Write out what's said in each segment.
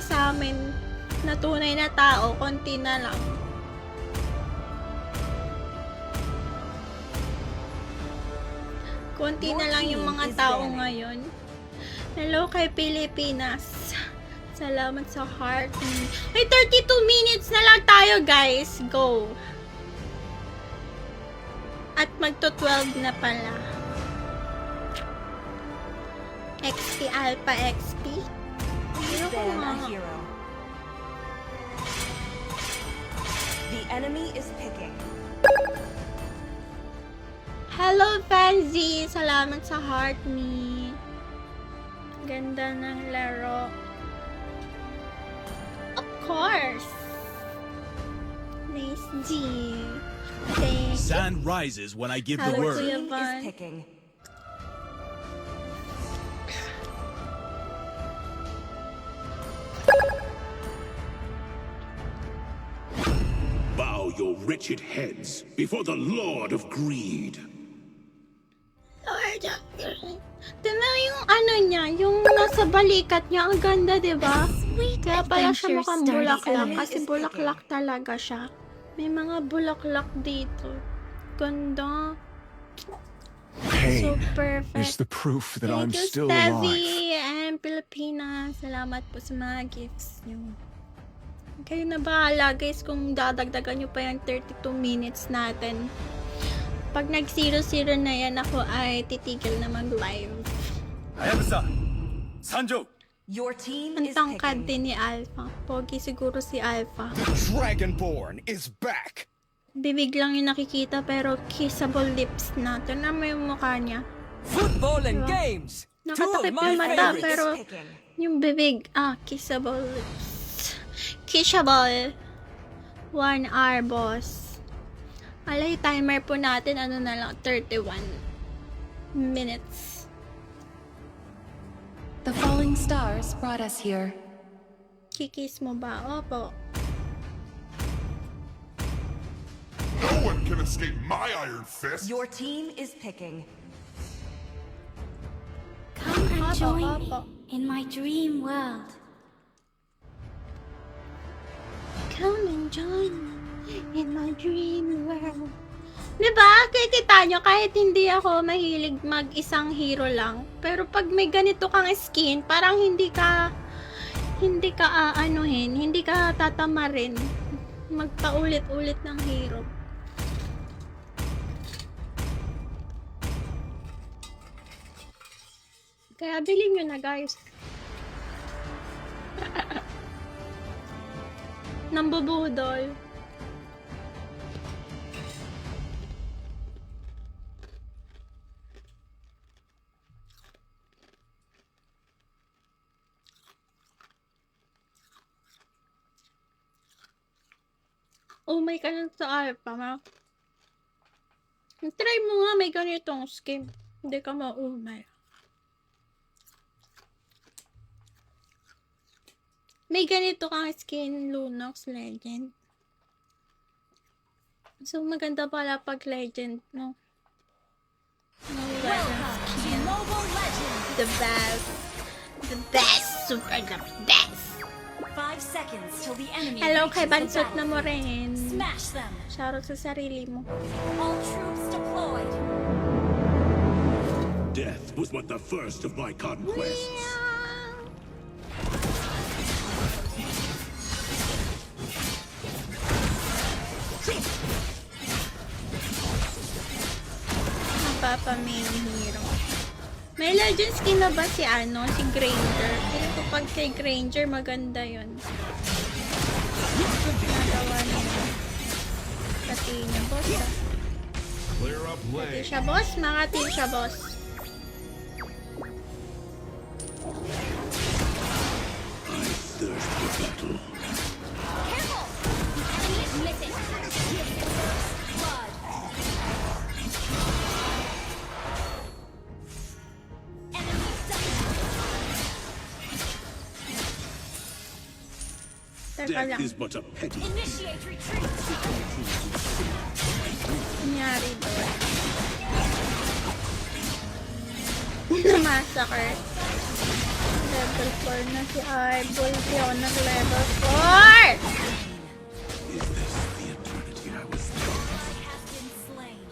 sa amin na tunay na tao, konti na lang. Konti na lang yung mga tao ngayon. Hello kay Pilipinas. Salamat sa heart. Ay, 32 minutes na lang tayo, guys. Go. At magto-12 na pala. XP Alpha XP. The enemy is picking. Hello, Fanzy! Salamat sa heart me. Ganda ng laro. Of course! Nice G. Thank you. Sand rises when I give the Hello, word. Kuya Is Van. picking. Bow your wretched heads before the Lord of Greed. Lord of Greed. Tignan yung ano niya, yung nasa balikat niya. Ang ganda, diba? Kaya pala siya mukhang bulaklak. Kasi bulaklak talaga siya. May mga bulaklak dito. Ganda. So Pain perfect. is the proof that I'm Thank you, still alive. Stevie and Pilipinas. Salamat po sa mga gifts nyo. Kayo na bahala guys kung dadagdagan nyo pa yung 32 minutes natin. Pag nag 0-0 na yan ako ay titigil na mag-live. Hayabusa, Sanjo. Your team Ang is tangkad picking. din ni Alpha. Pogi siguro si Alpha. Dragonborn is back. Bibig lang yung nakikita pero kissable lips na. Tignan mo yung mukha niya. Football and Diba? games. Two Nakatakip of my yung mata favorites. pero Picking. yung bibig, kissable lips. Kissable. 1 hour, boss. Alay, timer po natin, ano na lang, 31 minutes. The falling stars brought us here. Kikis mo ba? Opo. No one can escape my iron fist. Your team is picking. Come and join Opo. me in my dream world. Come and join me in my dream world. Diba? Kikita nyo, kahit hindi ako mahilig mag-isang hero lang. Pero pag may ganito kang skin, parang hindi ka aanuhin, hindi ka tatamarin. Magpaulit-ulit ng hero. Kaya bilhin nyo na guys. Nambubudol. Umay ka na sa Alpha, ma. Try mo nga, may ganitong skin. Hindi ka maumay. May ganito kang skin, Lunox Legend. So, maganda pala pag Legend, no? No Legend skin. The best. The best. Super the best. 5 seconds till the enemy Hello kay reaches the Bansot na mo battlefield. rin. Smash them. Shoutout sa sarili mo. All troops deployed. Death was but the first of my conquests. Napapa-main hero. May legend skin na ba si si Granger? Feeling ko pag kay Granger maganda yun. Nagawa niya. Pati niya, boss ah. Clear up Pati lane. siya, boss. Mga team siya, boss. I thirst for battle. Careful! The enemy is missing. Blood. Enemy double. Teka Death lang. is but a petty. Initiate retreat. Nangyari doon. Na-massacre. Level 4 na si Idol. Di ako nag-level 4! Is this the eternity I was Has been slain.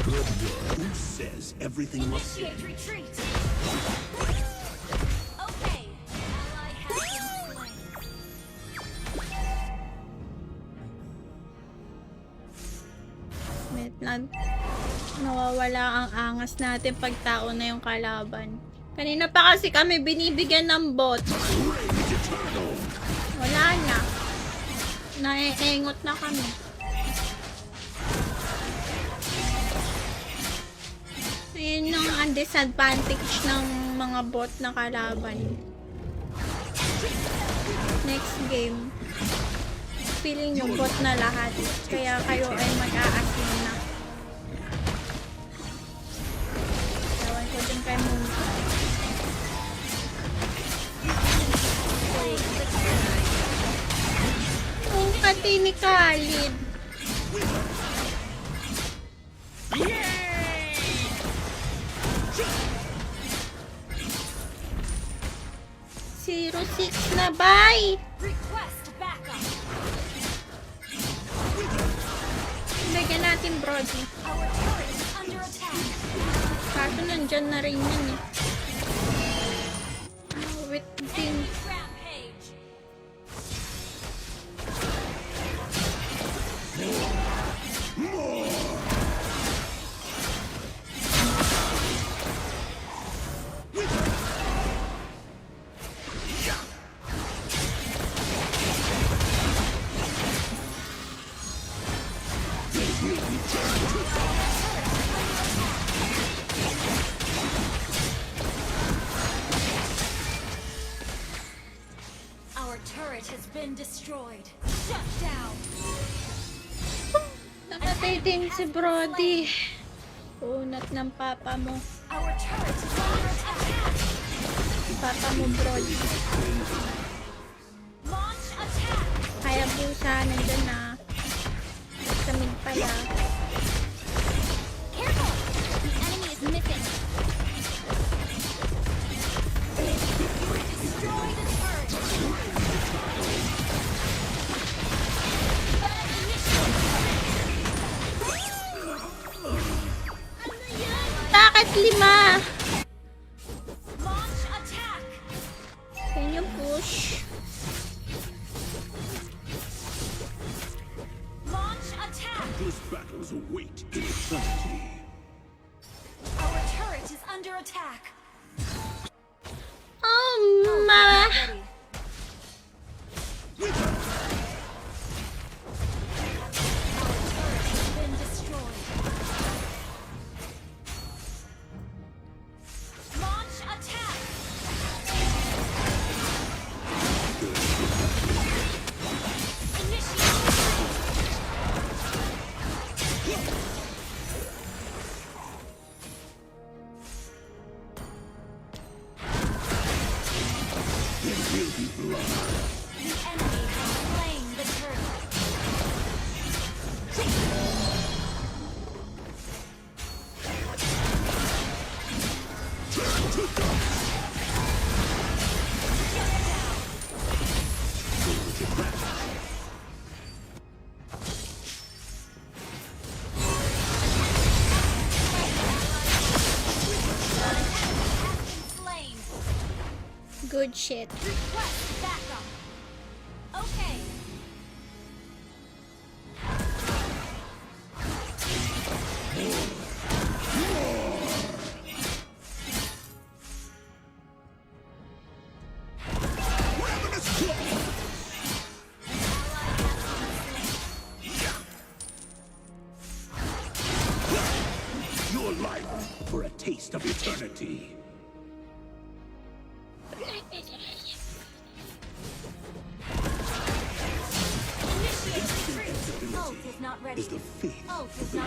good? Who says everything must Initiate retreat. Okay. Ally has been slain. Wait lang. Nawawala ang angas natin pag tao na yung kalaban. Kanina pa kasi kami binibigyan ng bot. Wala na. Naiengot na kami. Ayun ang disadvantage ng mga bot na kalaban. Next game. Feeling yung bot na lahat. Kaya kayo ay mag-aasin na. Ewan ko dun kay Moon. Ang kati ni Khalid. Zero 6 na, bye! Request backup. Bigyan natin Brody. Our turret is under attack. Kaso nandyan na rin yun eh. Wait din. Enemy rampage. Our turret has been destroyed. Shut down. Namatay din si Brody. Unat ng papa mo. Our turret is under attack. Papa mo, Brody. Launch attack. Hayabusa, nandyan na. Sa mid pala. Careful. The enemy is missing. Destroy the turret. Bakit 5? Launch attack. Can you push? Launch attack. Those battles await in eternity. Our turret is under attack. Oh, mama. Ready. Our turret has been destroyed. Launch attack. Initiate. The enemy has slain the turret. Slain. Good shit. Request backup. Okay. Your life for a taste of eternity. Initiate retreat. Ult is not ready. Is the faith Ult is of the